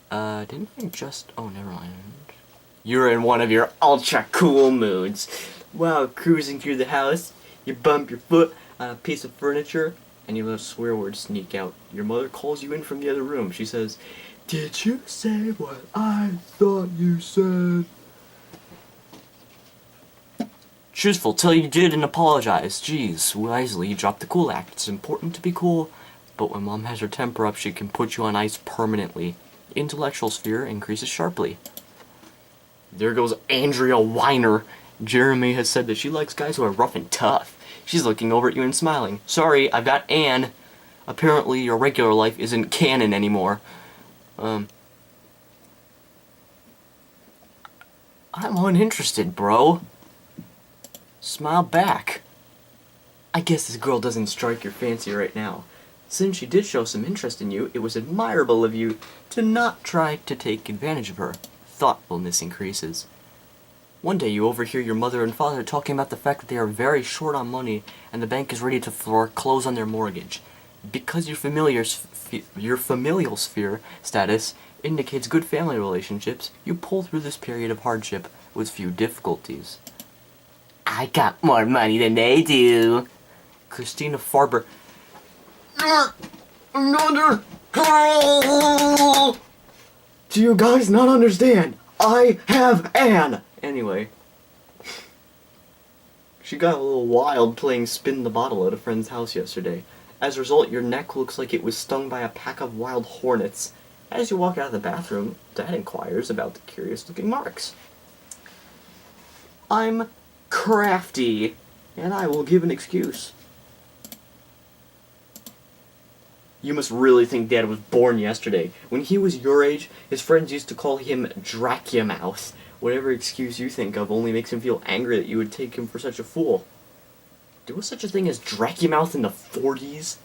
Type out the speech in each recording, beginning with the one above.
Didn't I just... Oh, never mind. You're in one of your ultra cool moods. While cruising through the house, you bump your foot on a piece of furniture, and you let a swear word sneak out. Your mother calls you in from the other room. She says, "Did you say what I thought you said?" Truthful, tell you did and apologize. Jeez, wisely, you dropped the cool act. It's important to be cool, but when mom has her temper up, she can put you on ice permanently. Intellectual sphere increases sharply. There goes Andrea Weiner. Jeremy has said that she likes guys who are rough and tough. She's looking over at you and smiling. Sorry, I've got Anne. Apparently your regular life isn't canon anymore. I'm uninterested, bro. Smile back. I guess this girl doesn't strike your fancy right now. Since she did show some interest in you, it was admirable of you to not try to take advantage of her. Thoughtfulness increases. One day you overhear your mother and father talking about the fact that they are very short on money and the bank is ready to foreclose on their mortgage. Because your familial sphere status indicates good family relationships, you pull through this period of hardship with few difficulties. I got more money than they do. ChristinaFarber. Another girl! Do you guys not understand? I have Anne! Anyway. She got a little wild playing spin the bottle at a friend's house yesterday. As a result, your neck looks like it was stung by a pack of wild hornets. As you walk out of the bathroom, Dad inquires about the curious-looking marks. I'm crafty, and I will give an excuse. You must really think Dad was born yesterday. When he was your age, his friends used to call him Dracumouth. Whatever excuse you think of only makes him feel angry that you would take him for such a fool. There was such a thing as Dracumouth in the 40s?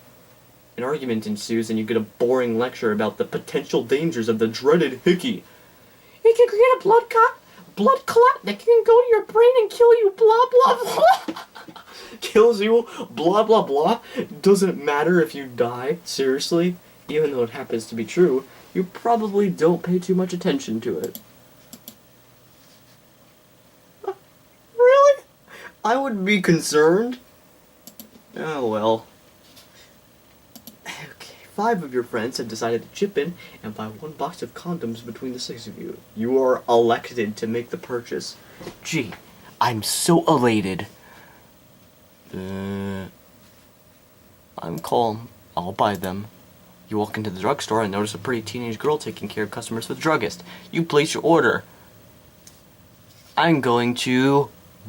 An argument ensues and you get a boring lecture about the potential dangers of the dreaded hickey. It can create a blood clot that can go to your brain and kill you, blah blah blah. Kills you, blah blah blah. Doesn't matter if you die, seriously. Even though it happens to be true, you probably don't pay too much attention to it. Really? I would be concerned. Oh well. Okay, 5 of your friends have decided to chip in and buy 1 box of condoms between the 6 of you. You are elected to make the purchase. Gee, I'm so elated. I'm calm. I'll buy them. You walk into the drugstore and notice a pretty teenage girl taking care of customers for the druggist. You place your order. I'm going to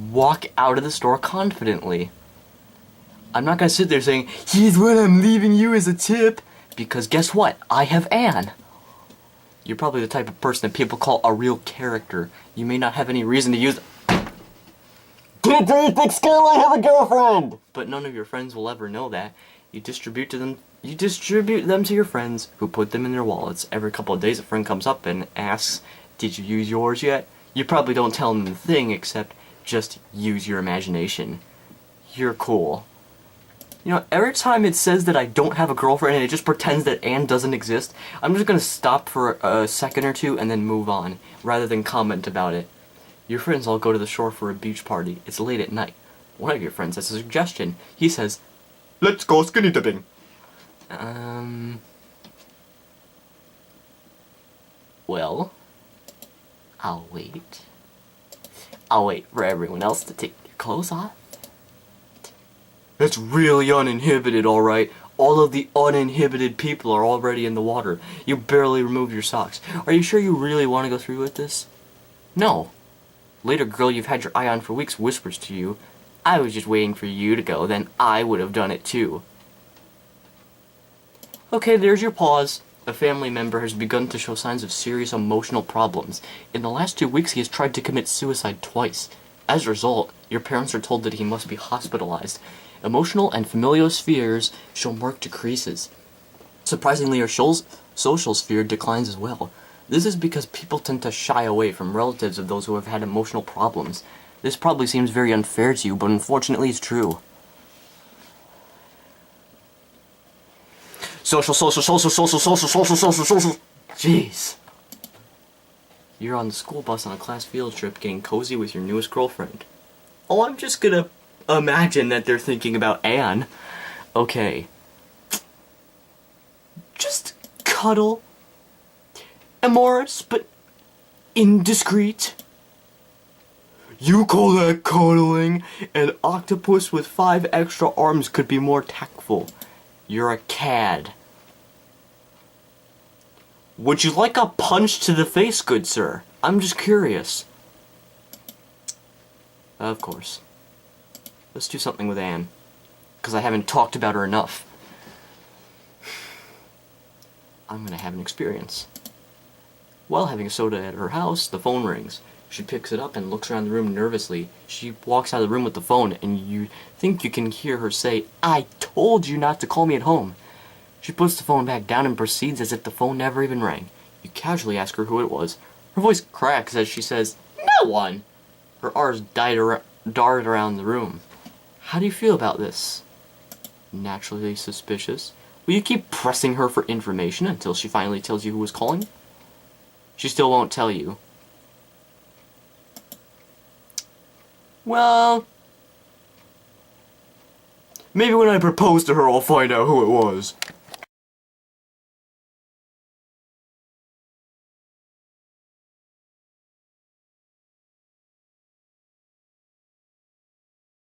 walk out of the store confidently. I'm not going to sit there saying, "Here's what I'm leaving you as a tip," because guess what? I have Anne. You're probably the type of person that people call a real character. You may not have any reason to use... Good day, big scale, I have a girlfriend! But none of your friends will ever know that. You distribute them to your friends, who put them in their wallets. Every couple of days a friend comes up and asks, "Did you use yours yet?" You probably don't tell them the thing, except just use your imagination. You're cool. You know, every time it says that I don't have a girlfriend and it just pretends that Anne doesn't exist, I'm just gonna stop for a second or two and then move on, rather than comment about it. Your friends all go to the shore for a beach party. It's late at night. One of your friends has a suggestion. He says, "Let's go skinny dipping." Well, I'll wait. I'll wait for everyone else to take their clothes off. That's really uninhibited, alright. All of the uninhibited people are already in the water. You barely remove your socks. Are you sure you really want to go through with this? No. Later girl you've had your eye on for weeks whispers to you, "I was just waiting for you to go, then I would have done it too." Okay, there's your pause. A family member has begun to show signs of serious emotional problems. In the last 2 weeks he has tried to commit suicide twice. As a result, your parents are told that he must be hospitalized. Emotional and familial spheres show marked decreases. Surprisingly, your social sphere declines as well. This is because people tend to shy away from relatives of those who have had emotional problems. This probably seems very unfair to you, but unfortunately it's true. Social. Jeez. You're on the school bus on a class field trip getting cozy with your newest girlfriend. Oh, I'm just gonna imagine that they're thinking about Anne. Okay. Just cuddle. Amorous, but indiscreet. You call that cuddling? An octopus with 5 extra arms could be more tactful. You're a cad. Would you like a punch to the face, good sir? I'm just curious. Of course. Let's do something with Anne. Because I haven't talked about her enough. I'm gonna have an experience. While having a soda at her house, the phone rings. She picks it up and looks around the room nervously. She walks out of the room with the phone, and you think you can hear her say, "I told you not to call me at home." She puts the phone back down and proceeds as if the phone never even rang. You casually ask her who it was. Her voice cracks as she says, "No one!" Her R's dart around the room. How do you feel about this? Naturally suspicious. Will you keep pressing her for information until she finally tells you who was calling? She still won't tell you. Well, maybe when I propose to her I'll find out who it was.